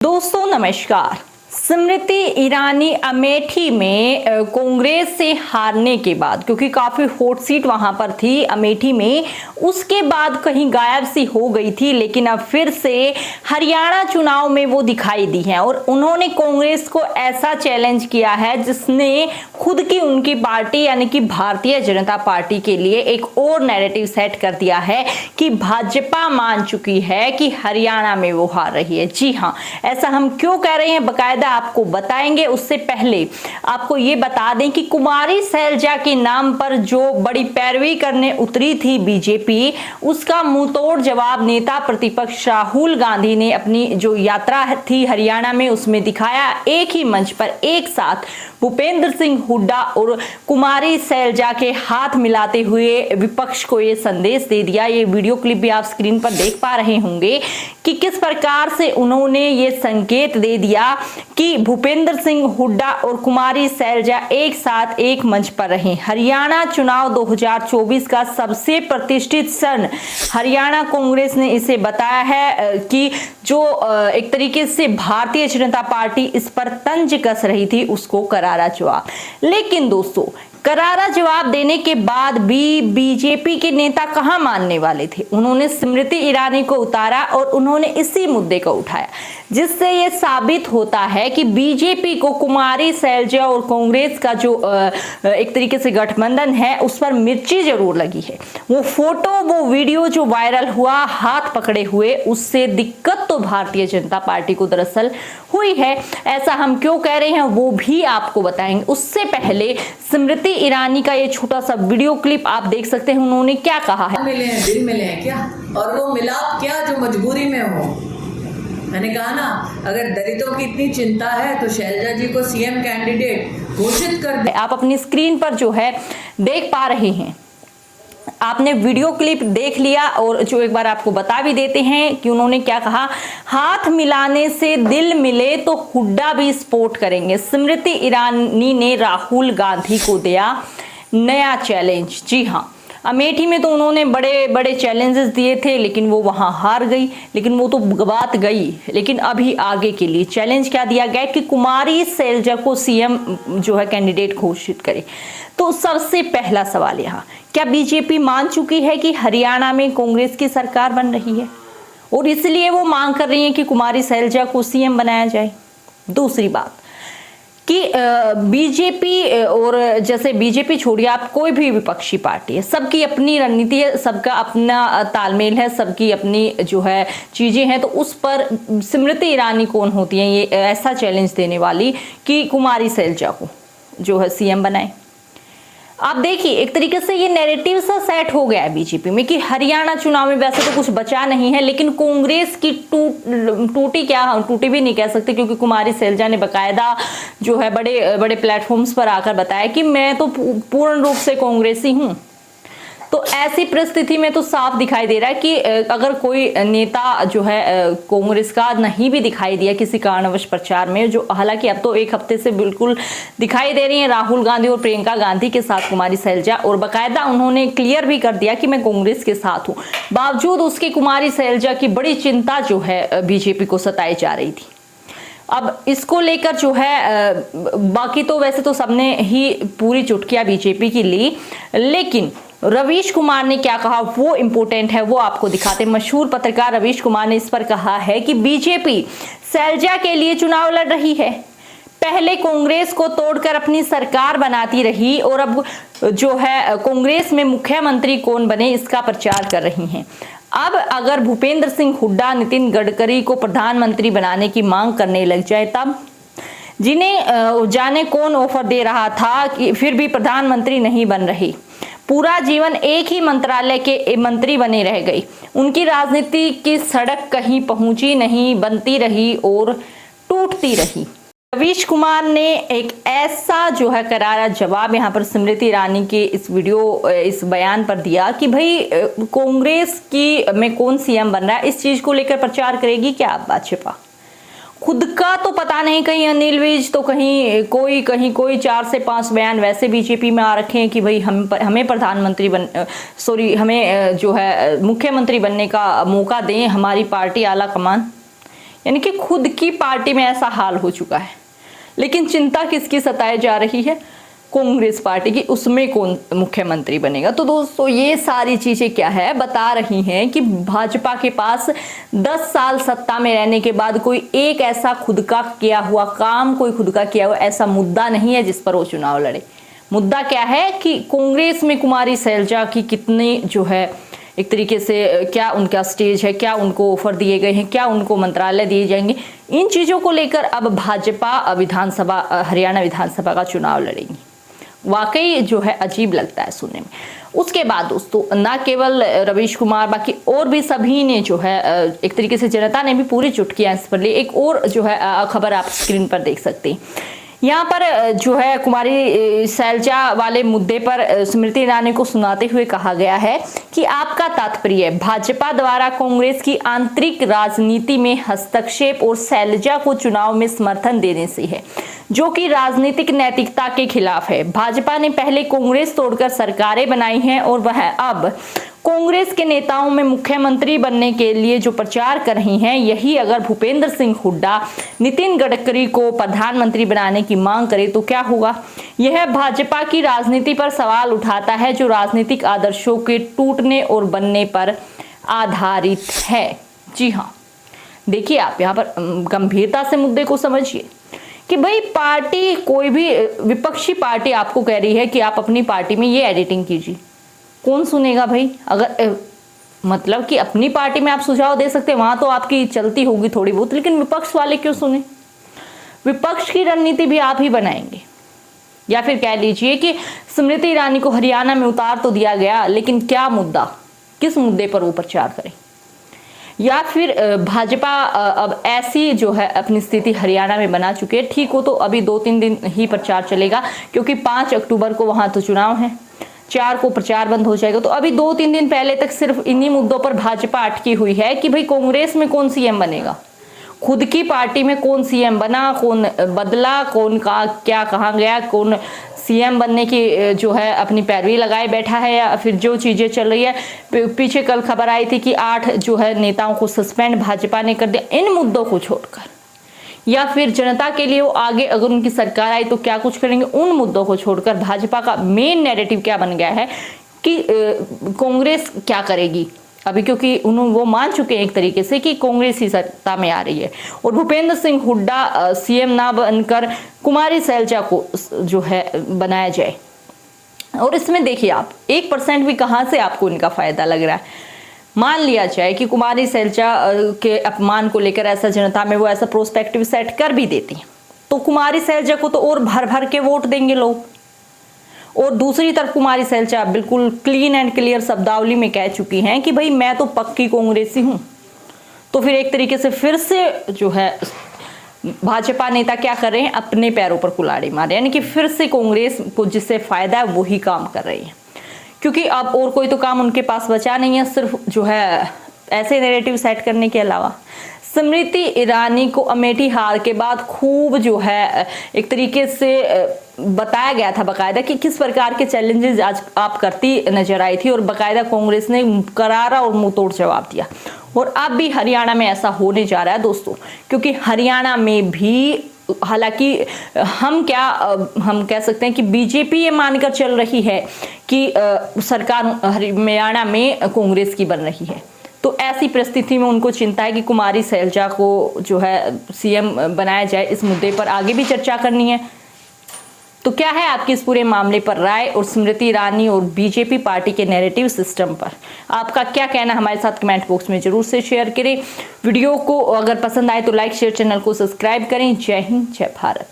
दोस्तों नमस्कार। स्मृति ईरानी अमेठी में कांग्रेस से हारने के बाद, क्योंकि काफी हॉट सीट वहां पर थी अमेठी में, उसके बाद कहीं गायब सी हो गई थी, लेकिन अब फिर से हरियाणा चुनाव में वो दिखाई दी हैं और उन्होंने कांग्रेस को ऐसा चैलेंज किया है जिसने खुद की उनकी पार्टी यानी कि भारतीय जनता पार्टी के लिए एक और नैरेटिव सेट कर दिया है कि भाजपा मान चुकी है कि हरियाणा में वो हार रही है। जी हाँ, ऐसा हम क्यों कह रहे हैं बकायदा आपको बताएंगे। उससे पहले आपको ये बता दें कि कुमारी सैलजा के नाम पर जो बड़ी पैरवी करने उतरी थी बीजेपी, उसका मुंहतोड़ जवाब नेता प्रतिपक्ष राहुल गांधी ने अपनी जो यात्रा थी हरियाणा में उसमें दिखाया। एक ही मंच पर एक साथ भूपेंद्र सिंह हुड्डा और कुमारी सैलजा के हाथ मिलाते हुए विपक्ष को ये संदेश दे दिया। ये वीडियो क्लिप भी आप स्क्रीन पर देख पा रहे होंगे कि किस प्रकार से उन्होंने ये संकेत दे दिया कि भूपेंद्र सिंह हुड्डा और कुमारी सैलजा एक साथ एक मंच पर रहे। हरियाणा चुनाव 2024 का सबसे प्रतिष्ठित क्षण हरियाणा कांग्रेस ने इसे बताया है कि जो एक तरीके से भारतीय जनता पार्टी इस पर तंज कस रही थी, उसको करारा जवाब। लेकिन दोस्तों, करारा जवाब देने के बाद भी बीजेपी के नेता कहां मानने वाले थे। उन्होंने स्मृति ईरानी को उतारा और उन्होंने इसी मुद्दे को उठाया, जिससे यह साबित होता है कि बीजेपी को कुमारी सैलजा और कांग्रेस का जो एक तरीके से गठबंधन है उस पर मिर्ची जरूर लगी है। वो फोटो, वो वीडियो जो वायरल हुआ हाथ पकड़े हुए, उससे दिक्कत तो भारतीय जनता पार्टी को दरअसल हुई है। ऐसा हम क्यों कह रहे हैं वो भी आपको बताएंगे। उससे पहले स्मृति ईरानी का ये छोटा सा वीडियो क्लिप आप देख सकते हैं। उन्होंने क्या कहा है। मिले हैं, दिल मिले हैं क्या, और वो मिलाप क्या जो मजबूरी में हो। मैंने कहा ना, अगर दलितों की इतनी चिंता है तो शैलजा जी को सीएम कैंडिडेट घोषित कर दे। आप अपनी स्क्रीन पर जो है देख पा रहे हैं, आपने वीडियो क्लिप देख लिया और जो एक बार आपको बता भी देते हैं कि उन्होंने क्या कहा। हाथ मिलाने से दिल मिले तो हुड्डा भी सपोर्ट करेंगे। स्मृति ईरानी ने राहुल गांधी को दिया नया चैलेंज। जी हाँ, अमेठी में तो उन्होंने बड़े बड़े चैलेंजेस दिए थे, लेकिन वो वहां हार गई, लेकिन वो तो बात गई। लेकिन अभी आगे के लिए चैलेंज क्या दिया गया कि कुमारी सैलजा को सीएम जो है कैंडिडेट घोषित करे। तो सबसे पहला सवाल यहाँ, क्या बीजेपी मान चुकी है कि हरियाणा में कांग्रेस की सरकार बन रही है और इसलिए वो मांग कर रही है कि कुमारी सैलजा को सीएम बनाया जाए? दूसरी बात कि बीजेपी, और जैसे बीजेपी छोड़िए, आप कोई भी विपक्षी पार्टी है, सबकी अपनी रणनीति है, सबका अपना तालमेल है, सबकी अपनी जो है चीजें हैं। तो उस पर स्मृति ईरानी कौन होती है ये ऐसा चैलेंज देने वाली कि कुमारी सैलजा को जो है सीएम बनाए? आप देखिए, एक तरीके से ये नैरेटिव सा सेट हो गया है बीजेपी में कि हरियाणा चुनाव में वैसे तो कुछ बचा नहीं है, लेकिन कांग्रेस की टूटी, क्या टूटी भी नहीं कह सकते, क्योंकि कुमारी सैलजा ने बकायदा जो है बड़े बड़े प्लेटफॉर्म्स पर आकर बताया कि मैं तो पूर्ण रूप से कांग्रेसी हूं। तो ऐसी परिस्थिति में तो साफ दिखाई दे रहा है कि अगर कोई नेता जो है कांग्रेस का नहीं भी दिखाई दिया किसी कारणवश प्रचार में, जो हालांकि अब तो एक हफ्ते से बिल्कुल दिखाई दे रही है राहुल गांधी और प्रियंका गांधी के साथ कुमारी सैलजा, और बकायदा उन्होंने क्लियर भी कर दिया कि मैं कांग्रेस के साथ हूं। बावजूद उसके कुमारी सैलजा की बड़ी चिंता जो है बीजेपी को सताई जा रही थी। अब इसको लेकर जो है बाकी तो वैसे तो सबने ही पूरी चुटकियां बीजेपी की ली, लेकिन रवीश कुमार ने क्या कहा वो इंपॉर्टेंट है, वो आपको दिखाते। मशहूर पत्रकार रवीश कुमार ने इस पर कहा है कि बीजेपी सैलजा के लिए चुनाव लड़ रही है। पहले कांग्रेस को तोड़कर अपनी सरकार बनाती रही और अब जो है कांग्रेस में मुख्यमंत्री कौन बने इसका प्रचार कर रही हैं। अब अगर भूपेंद्र सिंह हुड्डा नितिन गडकरी को प्रधानमंत्री बनाने की मांग करने लग जाए, तब जिन्हें जाने कौन ऑफर दे रहा था कि फिर भी प्रधानमंत्री नहीं बन रही, पूरा जीवन एक ही मंत्रालय के मंत्री बने रह गई, उनकी राजनीति की सड़क कहीं पहुंची नहीं, बनती रही और टूटती रही। रवीश कुमार ने एक ऐसा जो है करारा जवाब यहाँ पर स्मृति ईरानी के इस बयान पर दिया कि भाई कांग्रेस की में कौन सीएम बन रहा है, इस चीज को लेकर प्रचार करेगी क्या भाजपा? खुद का तो पता नहीं, कहीं अनिल विज तो कहीं कोई 4 से 5 बयान वैसे बीजेपी में आ रखे हैं कि भाई हमें प्रधानमंत्री हमें जो है मुख्यमंत्री बनने का मौका दें हमारी पार्टी आला कमान। यानी कि खुद की पार्टी में ऐसा हाल हो चुका है। लेकिन चिंता किसकी सताई जा रही है? कांग्रेस पार्टी की, उसमें कौन मुख्यमंत्री बनेगा। तो दोस्तों ये सारी चीजें क्या है, बता रही हैं कि भाजपा के पास 10 साल सत्ता में रहने के बाद कोई एक ऐसा खुद का किया हुआ काम, कोई खुद का किया हुआ ऐसा मुद्दा नहीं है जिस पर वो चुनाव लड़े। मुद्दा क्या है कि कांग्रेस में कुमारी शैलजा की कितनी जो है एक तरीके से क्या उनका स्टेज है, क्या उनको ऑफर दिए गए हैं, क्या उनको मंत्रालय दिए जाएंगे, इन चीजों को लेकर अब भाजपा विधानसभा, हरियाणा विधानसभा का चुनाव लड़ेंगी। वाकई जो है अजीब लगता है सुनने में। उसके बाद दोस्तों ना केवल रवीश कुमार, बाकी और भी सभी ने जो है एक तरीके से जनता ने भी पूरी चुटकियां इस पर ली। एक और जो है खबर आप स्क्रीन पर देख सकते हैं। यहाँ पर जो है कुमारी शैलजा वाले मुद्दे पर स्मृति ईरानी को सुनाते हुए कहा गया है कि आपका तात्पर्य भाजपा द्वारा कांग्रेस की आंतरिक राजनीति में हस्तक्षेप और शैलजा को चुनाव में समर्थन देने से है, जो कि राजनीतिक नैतिकता के खिलाफ है। भाजपा ने पहले कांग्रेस तोड़कर सरकारें बनाई हैं और वह अब कांग्रेस के नेताओं में मुख्यमंत्री बनने के लिए जो प्रचार कर रही हैं, यही अगर भूपेंद्र सिंह हुड्डा नितिन गडकरी को प्रधानमंत्री बनाने की मांग करे तो क्या होगा? यह भाजपा की राजनीति पर सवाल उठाता है, जो राजनीतिक आदर्शों के टूटने और बनने पर आधारित है। जी हाँ, देखिए आप यहाँ पर गंभीरता से मुद्दे को समझिए कि भाई पार्टी, कोई भी विपक्षी पार्टी आपको कह रही है कि आप अपनी पार्टी में ये एडिटिंग कीजिए, कौन सुनेगा भाई? अगर मतलब कि अपनी पार्टी में आप सुझाव दे सकते हैं, वहां तो आपकी चलती होगी थोड़ी बहुत, लेकिन विपक्ष वाले क्यों सुने? विपक्ष की रणनीति भी आप ही बनाएंगे। या फिर कह लीजिए कि स्मृति ईरानी को हरियाणा में उतार तो दिया गया, लेकिन क्या मुद्दा, किस मुद्दे पर वो प्रचार करें? या फिर भाजपा अब ऐसी जो है अपनी स्थिति हरियाणा में बना चुके हैं, ठीक हो तो अभी 2-3 दिन ही प्रचार चलेगा, क्योंकि 5 अक्टूबर को वहां तो चुनाव है, 4 को प्रचार बंद हो जाएगा। तो अभी 2-3 दिन पहले तक सिर्फ इन्हीं मुद्दों पर भाजपा अटकी हुई है कि भाई कांग्रेस में कौन सीएम बनेगा, खुद की पार्टी में कौन सीएम बना, कौन बदला, कौन का क्या कहाँ गया, कौन सीएम बनने की जो है अपनी पैरवी लगाए बैठा है, या फिर जो चीजें चल रही है। पीछे कल खबर आई थी कि 8 जो है नेताओं को सस्पेंड भाजपा ने कर दिया। इन मुद्दों को छोड़कर, या फिर जनता के लिए वो आगे अगर उनकी सरकार आई तो क्या कुछ करेंगे, उन मुद्दों को छोड़कर भाजपा का मेन नैरेटिव क्या बन गया है कि कांग्रेस क्या करेगी अभी, क्योंकि उन्होंने वो मान चुके हैं एक तरीके से कि कांग्रेस ही सत्ता में आ रही है और भूपेंद्र सिंह हुड्डा सीएम ना बनकर कुमारी शैलजा को जो है बनाया जाए। और इसमें देखिए आप 1% भी कहां से आपको इनका फायदा लग रहा है। मान लिया जाए कि कुमारी शैलजा के अपमान को लेकर ऐसा जनता में वो ऐसा प्रोस्पेक्टिव सेट कर भी देती है, तो कुमारी शैलजा को तो और भर भर के वोट देंगे लोग। और दूसरी तरफ कुमारी शैलजा बिल्कुल क्लीन एंड क्लियर शब्दावली में कह चुकी हैं कि भाई मैं तो पक्की कांग्रेसी हूं। तो फिर एक तरीके से फिर से जो है भाजपा नेता क्या कर रहे हैं, अपने पैरों पर कुल्हाड़ी मारे, यानी कि फिर से कांग्रेस को जिससे फायदा है वही काम कर रही है, क्योंकि अब और कोई तो काम उनके पास बचा नहीं है, सिर्फ जो है ऐसे नैरेटिव सेट करने के अलावा। स्मृति ईरानी को अमेठी हार के बाद खूब जो है एक तरीके से बताया गया था बाकायदा कि किस प्रकार के चैलेंजेस आज आप करती नजर आई थी, और बाकायदा कांग्रेस ने करारा और मुंह तोड़ जवाब दिया। और अब भी हरियाणा में ऐसा होने जा रहा है दोस्तों, क्योंकि हरियाणा में भी हालांकि हम कह सकते हैं कि बीजेपी ये मानकर चल रही है कि सरकार हरियाणा में कांग्रेस की बन रही है, तो ऐसी परिस्थिति में उनको चिंता है कि कुमारी शैलजा को जो है सीएम बनाया जाए। इस मुद्दे पर आगे भी चर्चा करनी है। तो क्या है आपकी इस पूरे मामले पर राय, और स्मृति ईरानी और बीजेपी पार्टी के नैरेटिव सिस्टम पर आपका क्या कहना, हमारे साथ कमेंट बॉक्स में जरूर से शेयर करें। वीडियो को अगर पसंद आए तो लाइक शेयर, चैनल को सब्सक्राइब करें। जय हिंद, जय भारत।